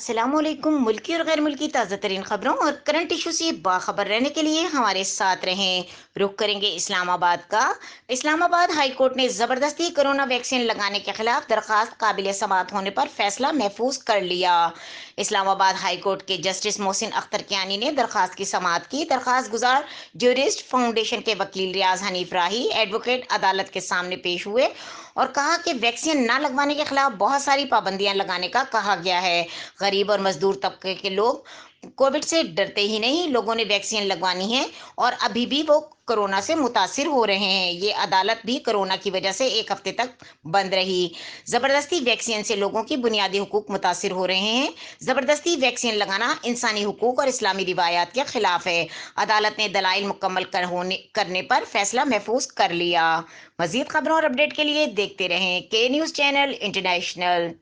अस्सलाम वालेकुम। मुल्की और गैर मुल्की ताज़ा तरीन खबरों और करंट इशू से बाखबर रहने के लिए हमारे साथ रहें। रुख करेंगे इस्लामाबाद का। इस्लामाबाद हाई कोर्ट ने जबरदस्ती कोरोना वैक्सीन लगाने के खिलाफ दरखास्त काबिल समाअत होने पर फैसला महफूज कर लिया। इस्लामाबाद हाई कोर्ट के जस्टिस मोहसिन अख्तर कियानी ने दरखास्त की समाअत की। दरखास्त गुजार ज्यूरिस्ट फाउंडेशन के वकील रियाज हनीफ राही एडवोकेट अदालत के सामने पेश हुए और कहा कि वैक्सीन न लगवाने के खिलाफ बहुत सारी पाबंदियां लगाने का कहा गया है। गरीब और मजदूर तबके के लोग कोविड से डरते ही नहीं, लोगों ने वैक्सीन लगवानी है और अभी भी वो कोरोना से मुतासिर हो रहे हैं। ये अदालत भी कोरोना की वजह से एक हफ्ते तक बंद रही। जबरदस्ती वैक्सीन से लोगों की बुनियादी हुकूक मुतासिर हो रहे हैं। जबरदस्ती वैक्सीन लगाना इंसानी हुकूक और इस्लामी रिवायात के खिलाफ है। अदालत ने दलाइल मुकम्मल करने पर फैसला महफूज कर लिया। मजीद खबरों और अपडेट के लिए देखते रहें के न्यूज़ चैनल इंटरनेशनल।